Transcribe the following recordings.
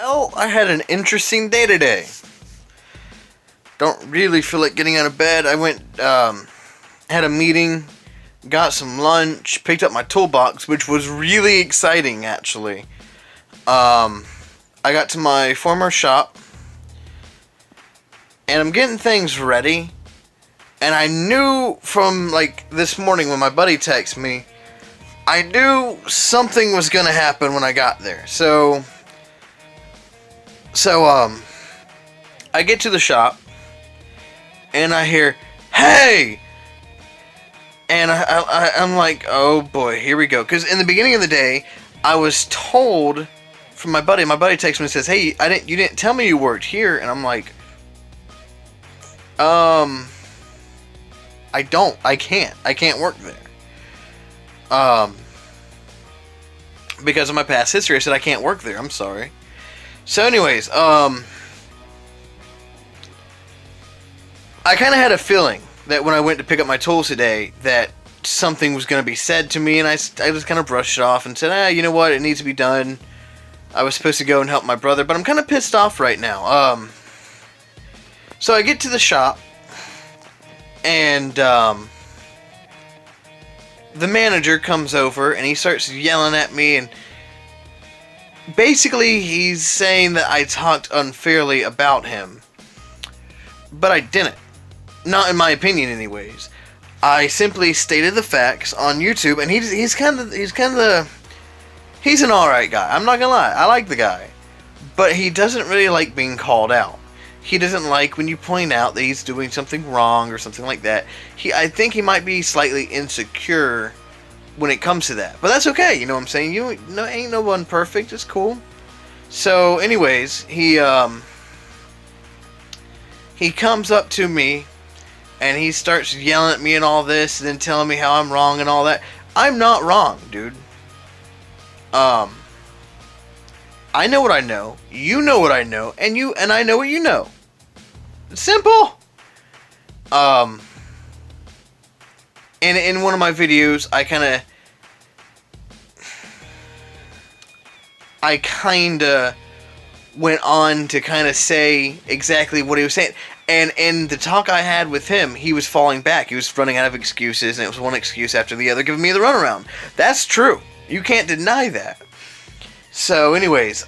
Oh, I had an interesting day today. Don't really feel like getting out of bed. I went, had a meeting, got some lunch, picked up my toolbox, which was really exciting, actually. I got to my former shop, and I'm getting things ready. And I knew from, like, this morning when my buddy texted me, I knew something was gonna happen when I got there. So, I get to the shop, and I hear, "Hey!" And I'm like, oh boy, here we go. Because in the beginning of the day, I was told from my buddy. My buddy texts me and says, "Hey, you didn't tell me you worked here." And I'm like, I can't work there. Because of my past history, I said I can't work there. I'm sorry. So, anyways, I kind of had a feeling that when I went to pick up my tools today, that something was going to be said to me, and I just kind of brushed it off and said, you know what, it needs to be done. I was supposed to go and help my brother, but I'm kind of pissed off right now. So I get to the shop, and the manager comes over, and he starts yelling at me, and basically he's saying that I talked unfairly about him, but I didn't. Not in my opinion, anyways. I simply stated the facts on YouTube, and he's an alright guy. I'm not gonna lie, I like the guy, but he doesn't really like being called out. He doesn't like when you point out that he's doing something wrong or something like that. I think he might be slightly insecure when it comes to that, but that's okay. You know what I'm saying? Ain't no one perfect. It's cool. So, anyways, he comes up to me, and he starts yelling at me and all this, and then telling me how I'm wrong and all that. I'm not wrong, dude. I know what I know. You know what I know, and I know what you know. It's simple. And in one of my videos, I kind of went on to kind of say exactly what he was saying. And in the talk I had with him, he was falling back. He was running out of excuses, and it was one excuse after the other, giving me the runaround. That's true. You can't deny that. So, anyways,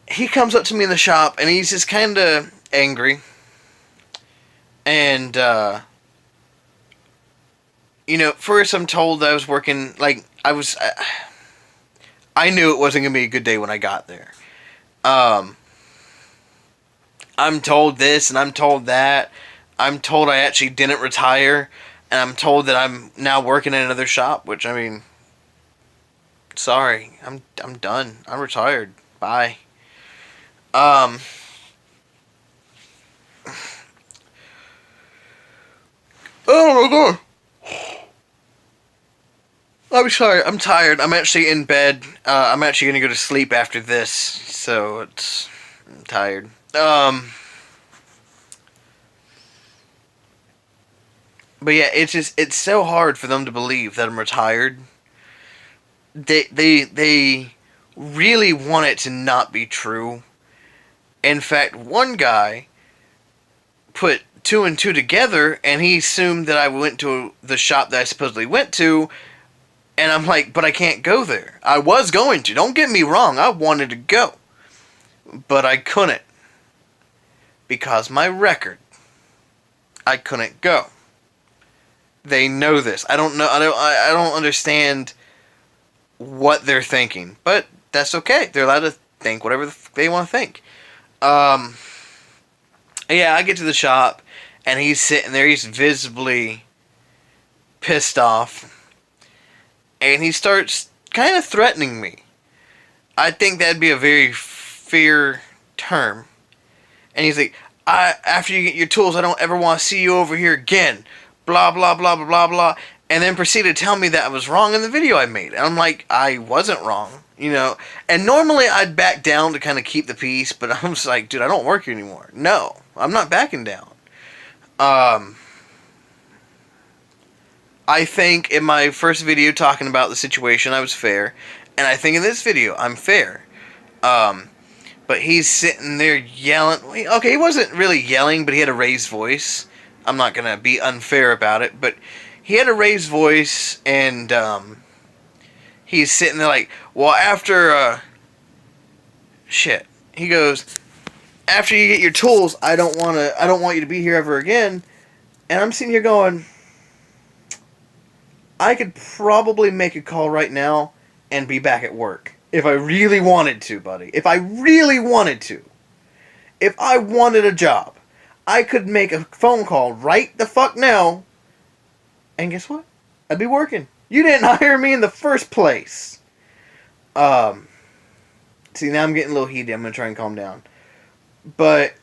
he comes up to me in the shop, and he's just kind of angry. And, first I'm told that I was working, I knew it wasn't going to be a good day when I got there. I'm told this, and I'm told that. I'm told I actually didn't retire, and I'm told that I'm now working in another shop, which, I mean, sorry, I'm done. I'm retired. Bye. Oh my god. I'm sorry, I'm tired. I'm actually in bed. I'm actually gonna go to sleep after this, so I'm tired. But yeah, it's so hard for them to believe that I'm retired. They really want it to not be true. In fact, one guy put two and two together, and he assumed that I went to the shop that I supposedly went to, and I'm like, but I can't go there. I was going to. Don't get me wrong, I wanted to go, but I couldn't. Because my record, I couldn't go. They know this. I don't understand what they're thinking, but that's okay. They're allowed to think whatever they want to think. Yeah, I get to the shop, and he's sitting there. He's visibly pissed off, and he starts kind of threatening me. I think that'd be a very fair term. And he's like, after you get your tools, I don't ever want to see you over here again. Blah, blah, blah, blah, blah, blah. And then proceeded to tell me that I was wrong in the video I made. And I'm like, I wasn't wrong, And normally I'd back down to kind of keep the peace, but I'm just like, dude, I don't work here anymore. No, I'm not backing down. Um, I think in my first video talking about the situation, I was fair, and I think in this video, I'm fair. Um, but he's sitting there yelling. Okay, he wasn't really yelling, but he had a raised voice. I'm not gonna be unfair about it, but he had a raised voice, and he's sitting there like, well, after shit. He goes, after you get your tools, I don't want you to be here ever again. And I'm sitting here going, I could probably make a call right now and be back at work. If I really wanted to, buddy. If I really wanted to. If I wanted a job, I could make a phone call right the fuck now. And guess what? I'd be working. You didn't hire me in the first place. See, now I'm getting a little heated. I'm going to try and calm down. But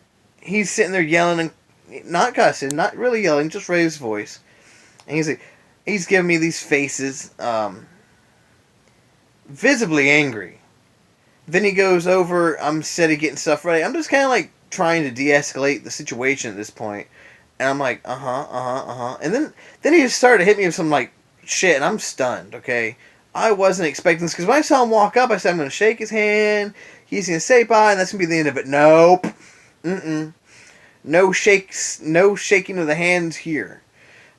he's sitting there yelling and not cussing, not really yelling, just raised his voice. And he's like, he's giving me these faces, visibly angry. Then he goes over, I'm steady getting stuff ready. I'm just kind of like trying to de-escalate the situation at this point. And I'm like, And then he just started to hit me with some like shit, and I'm stunned, okay? I wasn't expecting this, because when I saw him walk up, I said I'm going to shake his hand, he's going to say bye, and that's going to be the end of it. Nope. No shakes, no shaking of the hands here.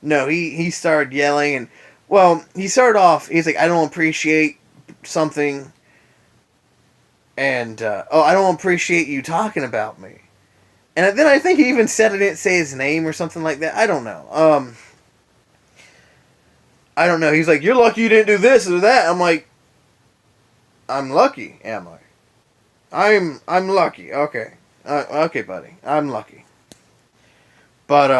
No, he started yelling, and, well, he started off, he's like, I don't appreciate something, and, I don't appreciate you talking about me. And then I think he even said I didn't say his name or something like that. I don't know. I don't know. He's like, you're lucky you didn't do this or that. I'm like, I'm lucky, am I? I'm lucky. Okay. Okay, buddy. I'm lucky. But,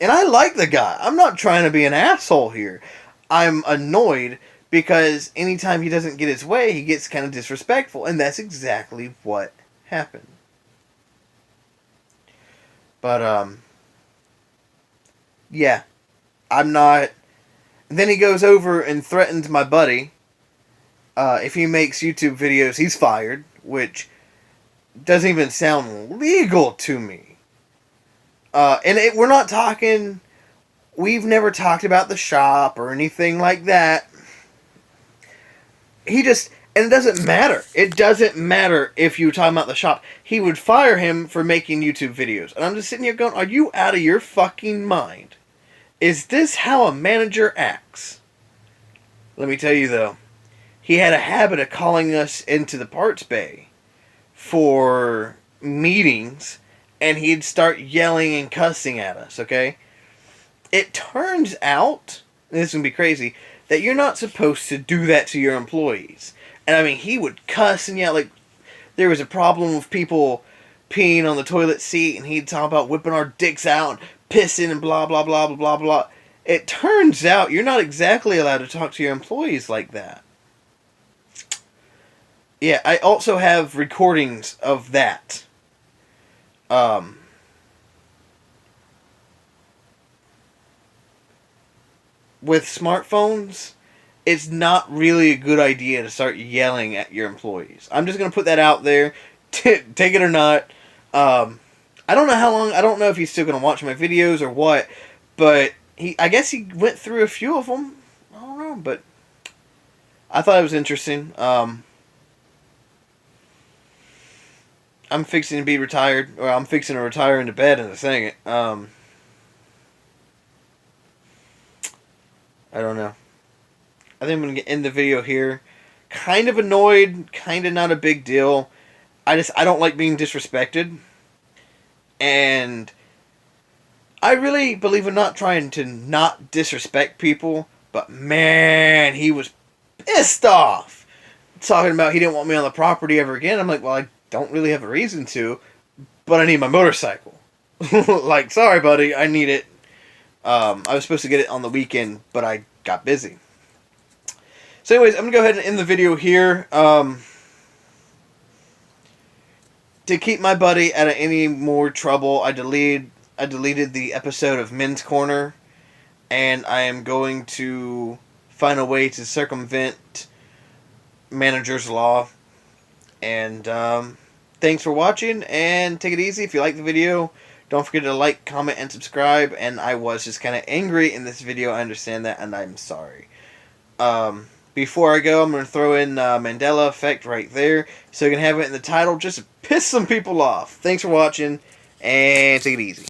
and I like the guy. I'm not trying to be an asshole here. I'm annoyed because anytime he doesn't get his way, he gets kind of disrespectful. And that's exactly what happened. But, yeah. I'm not... And then he goes over and threatens my buddy. If he makes YouTube videos, he's fired. Which doesn't even sound legal to me. We're not talking... We've never talked about the shop or anything like that. He just... And it doesn't matter. It doesn't matter if you were talking about the shop. He would fire him for making YouTube videos. And I'm just sitting here going, are you out of your fucking mind? Is this how a manager acts? Let me tell you, though. He had a habit of calling us into the parts bay for meetings, and he'd start yelling and cussing at us, okay? It turns out, and this is going to be crazy, that you're not supposed to do that to your employees. And I mean, he would cuss and yell. Like, there was a problem with people peeing on the toilet seat, and he'd talk about whipping our dicks out and pissing and blah, blah, blah, blah, blah, blah. It turns out you're not exactly allowed to talk to your employees like that. Yeah, I also have recordings of that. With smartphones, it's not really a good idea to start yelling at your employees. I'm just going to put that out there. Take it or not. I don't know how long, I don't know if he's still going to watch my videos or what, but I guess he went through a few of them. I don't know, but I thought it was interesting. I'm fixing to be retired, or I'm fixing to retire into bed and saying it. I don't know. I think I'm going to end the video here. Kind of annoyed, kind of not a big deal. I don't like being disrespected. And I really believe in not trying to not disrespect people, but man, he was pissed off. Talking about he didn't want me on the property ever again. I'm like, well, I don't really have a reason to, but I need my motorcycle. Like, sorry, buddy, I need it. I was supposed to get it on the weekend, but I got busy. So anyways, I'm going to go ahead and end the video here. To keep my buddy out of any more trouble, I deleted the episode of Men's Corner, and I am going to find a way to circumvent manager's law. And thanks for watching, and take it easy. If you like the video, Don't forget to like, comment, and subscribe. And I was just kind of angry in this video. I understand that, and I'm sorry. Before I go, I'm going to throw in Mandela effect right there, so you can have it in the title just to piss some people off. Thanks for watching, and take it easy.